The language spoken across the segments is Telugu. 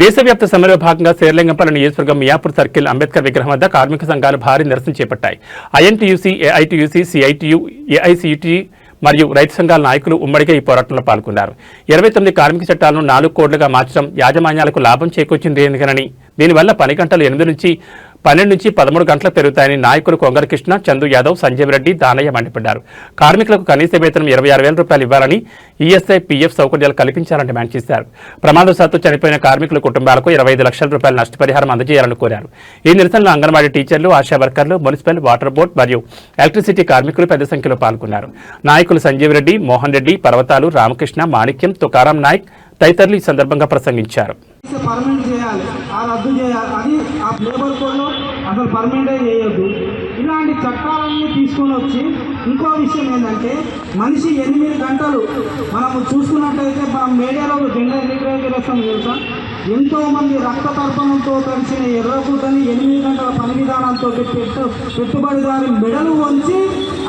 దేశవ్యాప్త సమ్మెలో భాగంగా శేర్లింగంపల్లి నియోజకవర్గం మియాపూర్ సర్కిల్ అంబేద్కర్ విగ్రహం వద్ద కార్మిక సంఘాలు భారీ నిరసన చేపట్టాయి. ఐఎన్టీయూసీ, ఏఐటీయూసీ, సిఐటియు, ఏఐసిటి మరియు రైతు సంఘాల నాయకులు ఉమ్మడిగా ఈ పోరాటంలో పాల్గొన్నారు. 29 కార్మిక చట్టాలను 4 కోట్లుగా మార్చడం యాజమాన్యాలకు లాభం చేకూర్చిందేనని, దీనివల్ల పని గంటలు 8 నుంచి 12 నుంచి 13 గంటలకు పెరుగుతాయని నాయకులు కొంగర కృష్ణ, చందు యాదవ్, సంజీవ్ రెడ్డి, దానయ్య మండిపడ్డారు. కార్మికులకు కనీస వేతనం 26,000 రూపాయలు ఇవ్వాలని, ఈఎస్ఐ, పీఎఫ్ సౌకర్యాలు కల్పించాలని డిమాండ్ చేశారు. ప్రమాదవశాత్తు చనిపోయిన కార్మికుల కుటుంబాలకు 25 లక్షల రూపాయల నష్టపరిహారం అందజేయాలని కోరారు. ఈ నిరసనలో అంగన్వాడీ టీచర్లు, ఆశా వర్కర్లు, మున్సిపల్, వాటర్ బోర్డు మరియు ఎలక్ట్రిసిటీ కార్మికులు పెద్ద సంఖ్యలో పాల్గొన్నారు. నాయకులు సంజీవ్ రెడ్డి, మోహన్ రెడ్డి, పర్వతాలు, రామకృష్ణ, మాణిక్యం, తుకారాం నాయక్ తదితరులు ఈ సందర్భంగా ప్రసంగించారు. పర్మనెంట్ చేయాలి, రద్దు చేయాలి, అది ఆ లేబర్ కోడ్లో అసలు పర్మనెంటే చేయొద్దు. ఇలాంటి చట్టాలన్నీ తీసుకొని వచ్చి ఇంకో విషయం ఏంటంటే, మనిషి 8 గంటలు మనము చూసుకున్నట్టయితే మనం మీడియాలో జెండర్ ఇంటిగ్రేషన్ తెలుసా, ఎంతోమంది రక్త తర్పణంతో కలిసిన ఎర్రకూటని 8 గంటల పని విధానంతో పెట్టుబడిదారి మెడలు వంచి,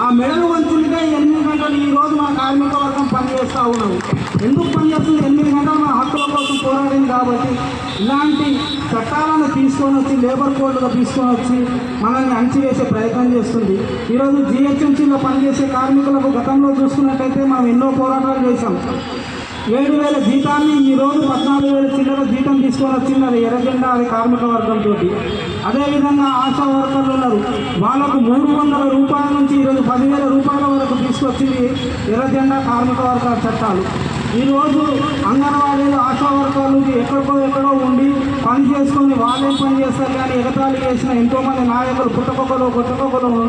ఆ మెడలు వంచునికే 8 గంటలు ఈరోజు మన కార్మిక వర్గం పనిచేస్తూ ఉన్నాము. ఎందుకు పనిచేస్తుంది? 8 గంటలు మన హక్కుల కోసం పోరాడింది కాబట్టి. ఇలాంటి చట్టాలను తీసుకొని వచ్చి లేబర్ కోడ్లుగా తీసుకొని వచ్చి మనల్ని అణచివేసే ప్రయత్నం చేస్తుంది. ఈరోజు జిహెచ్ఎంసీలో పనిచేసే కార్మికులకు గతంలో చూసుకున్నట్టయితే మనం ఎన్నో పోరాటాలు చేశాం. 7,000 జీతాన్ని ఈరోజు 14,000 చిల్లర జీతం తీసుకొని వచ్చింది. అది ఎర్రజెండా, అది కార్మిక వర్గంతో. అదేవిధంగా ఆశా వర్కర్లు ఉన్నారు, వాళ్ళకు 300 రూపాయల నుంచి ఈరోజు 10,000 రూపాయల వరకు తీసుకొచ్చింది ఎర్రజెండా కార్మిక వర్గ చట్టాలు. ఈరోజు అంగన్వాడీలు, ఆశా వర్కర్లు ఎక్కడో ఉండి పని చేసుకొని వాళ్ళేం పని చేస్తారు కానీ ఎగతాళి చేసిన ఎంతోమంది నాయకులు పుట్టకొక్కలు